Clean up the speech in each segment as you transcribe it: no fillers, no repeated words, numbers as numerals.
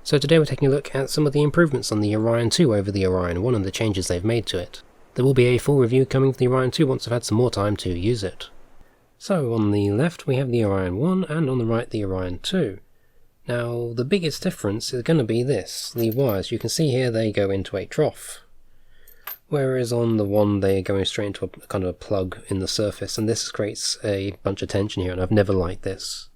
So today we're taking a look at some of the improvements on the Orion 2 over the Orion 1 and the changes they've made to it. There will be a full review coming for the Orion 2 once I've had some more time to use it. So on the left we have the Orion 1 and on the right the Orion 2. Now the biggest difference is going to be this, the wires. You can see here they go into a trough, whereas on the one they go straight into a kind of a plug in the surface, and this creates a bunch of tension here, and I've never liked this.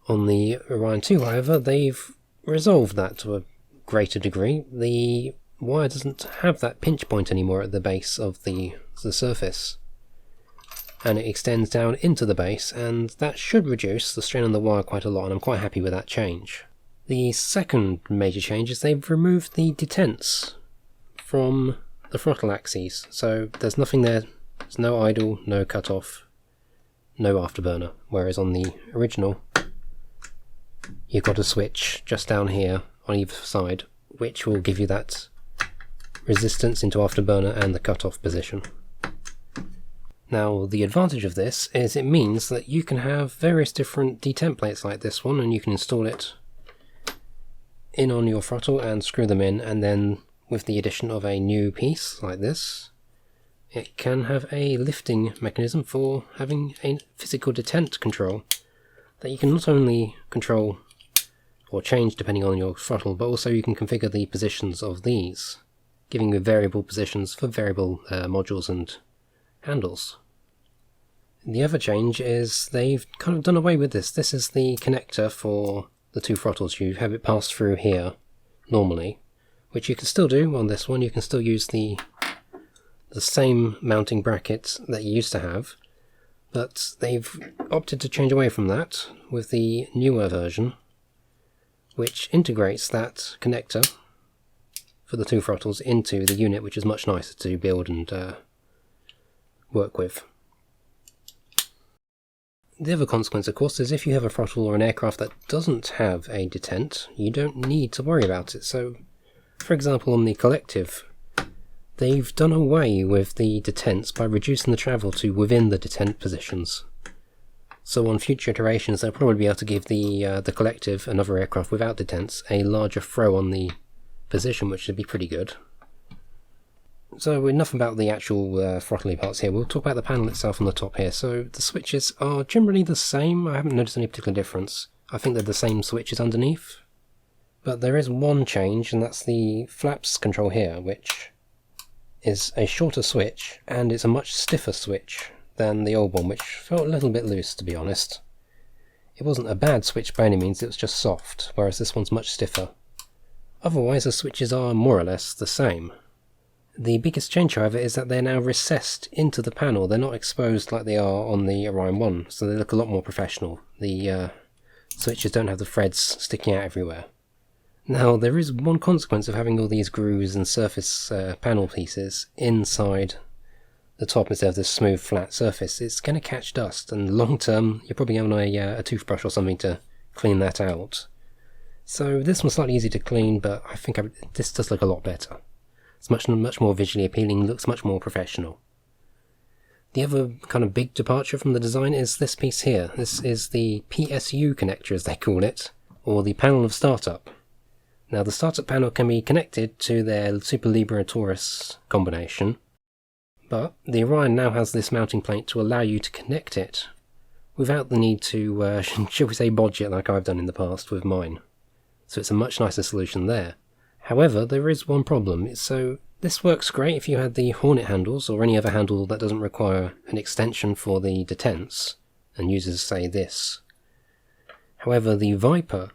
On the Orion 2 however, they've resolved that to a greater degree. The wire doesn't have that pinch point anymore at the base of the surface, and it extends down into the base, and that should reduce the strain on the wire quite a lot, and I'm quite happy with that change. The second major change is they've removed the detents from the throttle axes, so there's nothing there. There's no idle, no cutoff, no afterburner, whereas on the original you've got a switch just down here on either side, which will give you that resistance into afterburner and the cutoff position. Now the advantage of this is it means that you can have various different detent plates like this one, and you can install it in on your throttle and screw them in, and then with the addition of a new piece like this, it can have a lifting mechanism for having a physical detent control that you can not only control or change depending on your throttle, but also you can configure the positions of these, giving you variable positions for variable modules and handles. The other change is they've kind of done away with this. This is the connector for the two throttles. You have it pass through here normally, which you can still do on this one. You can still use the same mounting bracket that you used to have, but they've opted to change away from that with the newer version, which integrates that connector for the two throttles into the unit, which is much nicer to build and work with. The other consequence, of course, is if you have a throttle or an aircraft that doesn't have a detent, you don't need to worry about it. So, for example, on the Collective, they've done away with the detents by reducing the travel to within the detent positions. So on future iterations they'll probably be able to give the Collective, another aircraft without detents, a larger throw on the position, which should be pretty good. So enough about the actual throttly parts here. We'll talk about the panel itself on the top here. So the switches are generally the same. I haven't noticed any particular difference. I think they're the same switches underneath. But there is one change, and that's the flaps control here, which is a shorter switch, and it's a much stiffer switch than the old one, which felt a little bit loose, to be honest. It wasn't a bad switch by any means, it was just soft, whereas this one's much stiffer. Otherwise the switches are more or less the same. The biggest change, however, is that they're now recessed into the panel. They're not exposed like they are on the Orion 1, so they look a lot more professional. The switches don't have the threads sticking out everywhere. Now, there is one consequence of having all these grooves and surface panel pieces inside the top instead of this smooth flat surface. It's going to catch dust, and long term you're probably having a toothbrush or something to clean that out. So this one's slightly easier to clean, but I think this does look a lot better. It's much more visually appealing, looks much more professional. The other kind of big departure from the design is this piece here. This is the PSU connector, as they call it, or the panel of startup. Now the startup panel can be connected to their Super Libra Taurus combination, but the Orion now has this mounting plate to allow you to connect it without the need to, shall we say, bodge it like I've done in the past with mine. So it's a much nicer solution there. However, there is one problem. So this works great if you had the Hornet handles or any other handle that doesn't require an extension for the detents and uses, say, this. However, the Viper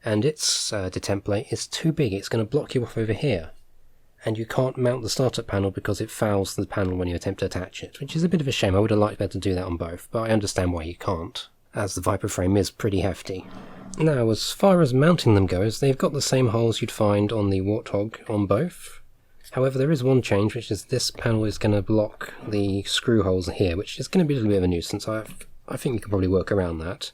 and its detent plate is too big. It's going to block you off over here, and you can't mount the startup panel because it fouls the panel when you attempt to attach it, which is a bit of a shame. I would have liked better to do that on both, but I understand why you can't, as the Viper frame is pretty hefty. Now, as far as mounting them goes, they've got the same holes you'd find on the Warthog on both. However, there is one change, which is this panel is going to block the screw holes here, which is going to be a little bit of a nuisance. I think you can probably work around that.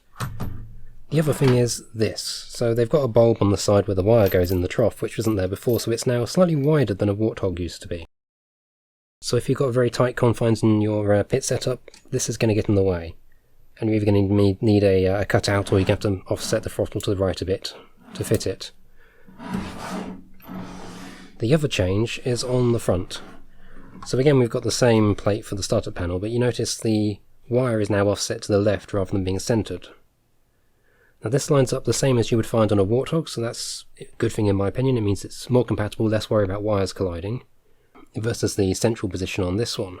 The other thing is this. So they've got a bulb on the side where the wire goes in the trough, which wasn't there before, so it's now slightly wider than a Warthog used to be. So if you've got very tight confines in your pit setup, this is going to get in the way. And you're either going to need a cutout, or you're going to have to offset the throttle to the right a bit to fit it. The other change is on the front. So again, we've got the same plate for the starter panel, but you notice the wire is now offset to the left rather than being centered. Now this lines up the same as you would find on a Warthog, so that's a good thing in my opinion. It means it's more compatible, less worry about wires colliding, versus the central position on this one.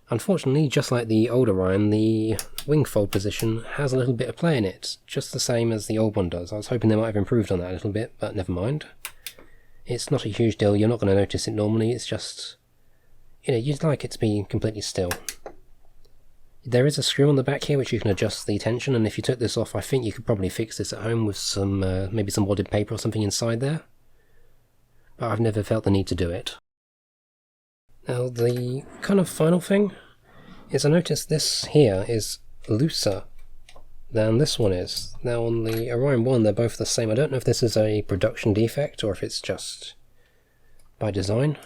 Unfortunately, just like the old Orion, the wing fold position has a little bit of play in it, just the same as the old one does. I was hoping they might have improved on that a little bit, but never mind. It's not a huge deal, you're not going to notice it normally, it's just, you'd like it to be completely still. There is a screw on the back here which you can adjust the tension, and if you took this off, I think you could probably fix this at home with some, maybe some wadded paper or something inside there. But I've never felt the need to do it. Now the kind of final thing is I noticed this here is looser than this one is. Now on the Orion 1 they're both the same. I don't know if this is a production defect or if it's just by design.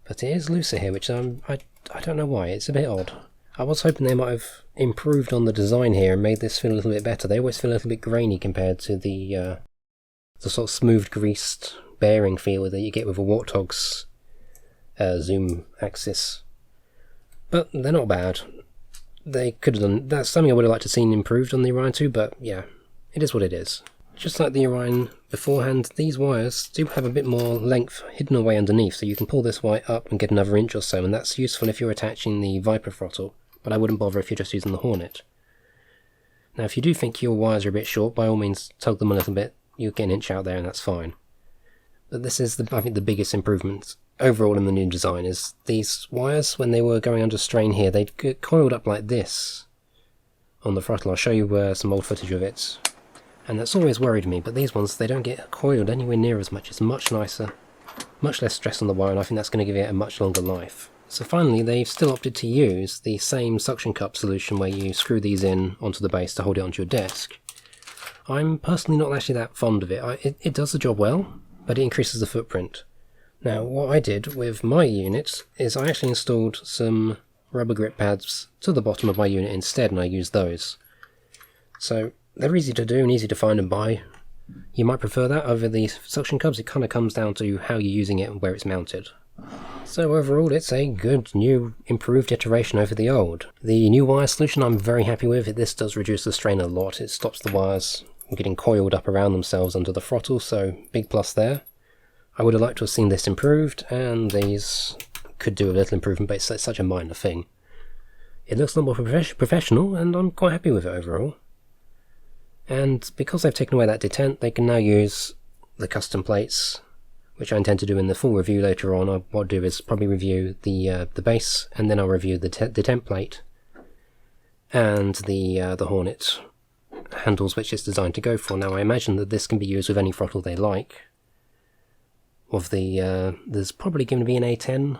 But it is looser here, which I don't know why, it's a bit odd. I was hoping they might have improved on the design here and made this feel a little bit better. They always feel a little bit grainy compared to the sort of smooth greased bearing feel that you get with a Warthog's zoom axis, but they're not bad. They could have done, that's something I would have liked to seen improved on the Orion 2, but yeah, it is what it is. Just like the Orion beforehand, these wires do have a bit more length hidden away underneath, so you can pull this wire up and get another inch or so, and that's useful if you're attaching the Viper throttle, but I wouldn't bother if you're just using the Hornet. Now if you do think your wires are a bit short, by all means tug them a little bit, you'll get an inch out there and that's fine. But this is, I think, the biggest improvement overall in the new design is these wires, when they were going under strain here, they'd get coiled up like this on the throttle. I'll show you some old footage of it. And that's always worried me, but these ones, they don't get coiled anywhere near as much. It's much nicer, much less stress on the wire, and I think that's going to give it a much longer life. So finally, they've still opted to use the same suction cup solution where you screw these in onto the base to hold it onto your desk. I'm personally not actually that fond of it. It does the job well, but it increases the footprint. Now, what I did with my unit is I actually installed some rubber grip pads to the bottom of my unit instead, and I used those. So they're easy to do and easy to find and buy. You might prefer that over the suction cups. It kind of comes down to how you're using it and where it's mounted. So overall, it's a good, new, improved iteration over the old. The new wire solution I'm very happy with. This does reduce the strain a lot. It stops the wires from getting coiled up around themselves under the throttle, so big plus there. I would have liked to have seen this improved, and these could do a little improvement, but it's such a minor thing. It looks a lot more professional, and I'm quite happy with it overall. And because they've taken away that detent, they can now use the custom plates, which I intend to do in the full review later on. What I'll do is probably review the base, and then I'll review the detent plate and the Hornet handles which it's designed to go for. Now I imagine that this can be used with any throttle they like. There's probably going to be an A10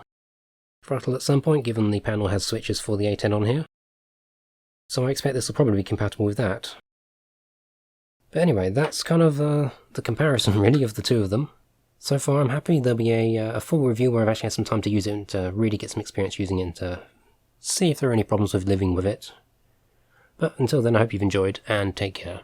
throttle at some point, given the panel has switches for the A10 on here. So I expect this will probably be compatible with that. But anyway, that's kind of the comparison really of the two of them. So far I'm happy. There'll be a full review where I've actually had some time to use it and to really get some experience using it and to see if there are any problems with living with it. But until then, I hope you've enjoyed, and take care.